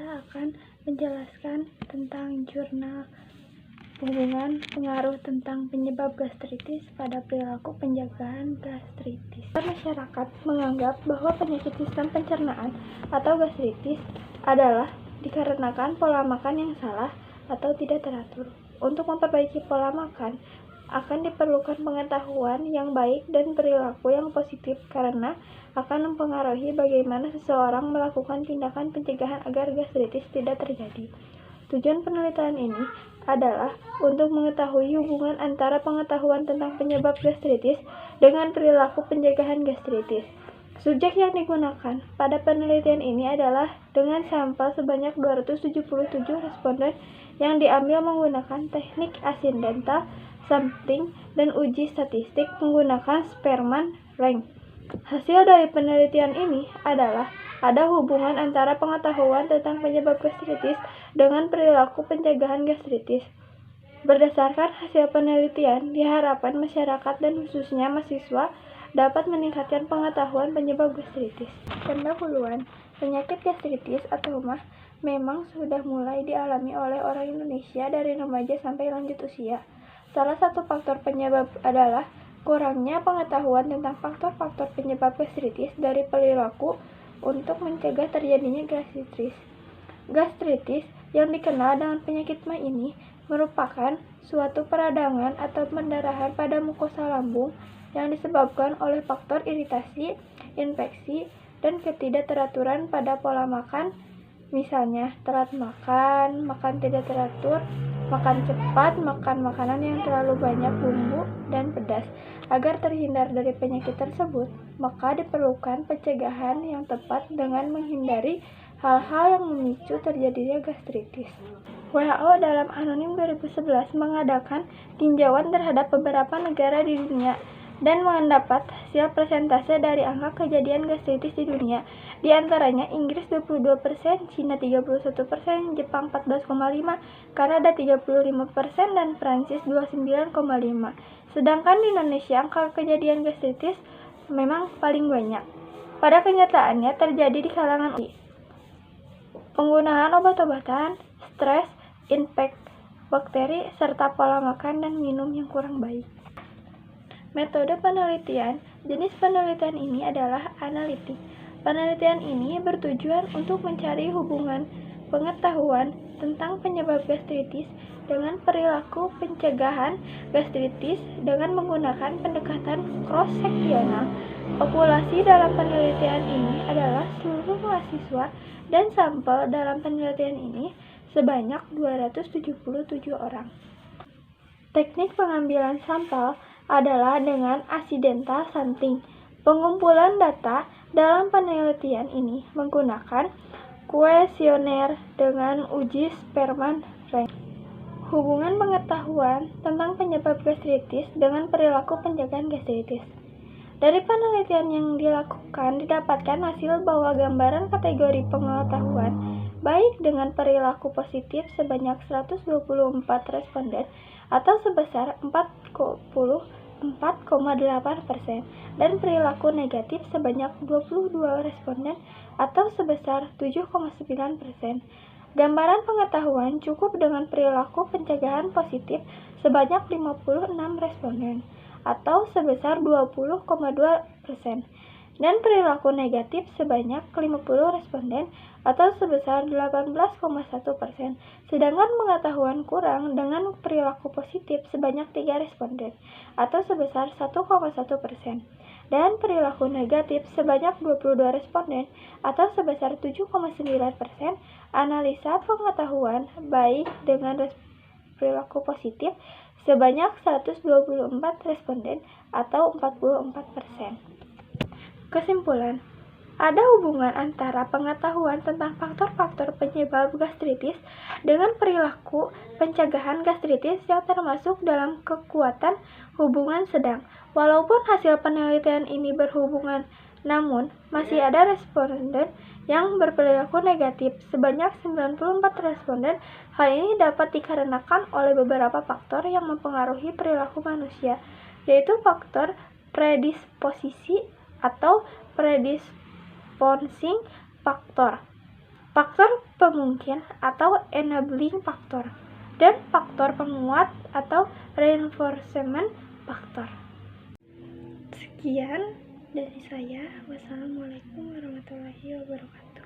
Saya akan menjelaskan tentang jurnal hubungan pengaruh tentang penyebab gastritis pada perilaku penjagaan gastritis. Masyarakat menganggap bahwa penyakit sistem pencernaan atau gastritis adalah dikarenakan pola makan yang salah atau tidak teratur. Untuk memperbaiki pola makan, akan diperlukan pengetahuan yang baik dan perilaku yang positif karena akan mempengaruhi bagaimana seseorang melakukan tindakan pencegahan agar gastritis tidak terjadi. Tujuan penelitian ini adalah untuk mengetahui hubungan antara pengetahuan tentang penyebab gastritis dengan perilaku pencegahan gastritis. Subjek yang digunakan pada penelitian ini adalah dengan sampel sebanyak 277 responden yang diambil menggunakan teknik aksidental sampling dan uji statistik menggunakan Spearman rank. Hasil dari penelitian ini adalah ada hubungan antara pengetahuan tentang penyebab gastritis dengan perilaku pencegahan gastritis. Berdasarkan hasil penelitian, diharapkan masyarakat dan khususnya mahasiswa dapat meningkatkan pengetahuan penyebab gastritis. Pendahuluan, penyakit gastritis atau MAH memang sudah mulai dialami oleh orang Indonesia dari remaja sampai lanjut usia. Salah satu faktor penyebab adalah kurangnya pengetahuan tentang faktor-faktor penyebab gastritis dari perilaku untuk mencegah terjadinya gastritis. Gastritis yang dikenal dengan penyakit MAH ini merupakan suatu peradangan atau pendarahan pada mukosa lambung yang disebabkan oleh faktor iritasi, infeksi, dan ketidakteraturan pada pola makan, misalnya telat makan, makan tidak teratur, makan cepat, makan makanan yang terlalu banyak bumbu dan pedas. Agar terhindar dari penyakit tersebut, maka diperlukan pencegahan yang tepat dengan menghindari hal-hal yang memicu terjadinya gastritis. WHO dalam Anonim 2011 mengadakan tinjauan terhadap beberapa negara di dunia dan mendapat hasil persentase dari angka kejadian gastritis di dunia. Di antaranya Inggris 22%, Cina 31%, Jepang 14,5%, Kanada 35%, dan Prancis 29,5%. Sedangkan di Indonesia angka kejadian gastritis memang paling banyak. Pada kenyataannya terjadi di kalangan penggunaan obat-obatan, stres, infek bakteri, serta pola makan dan minum yang kurang baik. Metode penelitian. Jenis penelitian ini adalah analitik. Penelitian ini bertujuan untuk mencari hubungan pengetahuan tentang penyebab gastritis dengan perilaku pencegahan gastritis dengan menggunakan pendekatan cross-seksional. Populasi dalam penelitian ini adalah seluruh mahasiswa dan sampel dalam penelitian ini sebanyak 277 orang. Teknik pengambilan sampel adalah dengan accidental sampling. Pengumpulan data dalam penelitian ini menggunakan kuesioner dengan uji Spearman rank. Hubungan pengetahuan tentang penyebab gastritis dengan perilaku pencegahan gastritis. Dari penelitian yang dilakukan didapatkan hasil bahwa gambaran kategori pengetahuan baik dengan perilaku positif sebanyak 124 responden atau sebesar 4,8% dan perilaku negatif sebanyak 22 responden atau sebesar 7,9%. Gambaran pengetahuan cukup dengan perilaku pencegahan positif sebanyak 56 responden atau sebesar 20,2% dan perilaku negatif sebanyak 50 responden atau sebesar 18,1%. Sedangkan pengetahuan kurang dengan perilaku positif sebanyak 3 responden atau sebesar 1,1% dan perilaku negatif sebanyak 22 responden atau sebesar 7,9%. Analisa pengetahuan baik dengan perilaku positif sebanyak 124 responden atau 44%. Kesimpulan, ada hubungan antara pengetahuan tentang faktor-faktor penyebab gastritis dengan perilaku pencegahan gastritis yang termasuk dalam kekuatan hubungan sedang. Walaupun hasil penelitian ini berhubungan, namun masih ada responden yang berperilaku negatif sebanyak 94 responden. Hal ini dapat dikarenakan oleh beberapa faktor yang mempengaruhi perilaku manusia, yaitu faktor predisposisi atau predisposing factor. faktor pemungkin atau enabling factor, dan faktor penguat atau reinforcement factor. Sekian dari saya. Wassalamualaikum warahmatullahi wabarakatuh.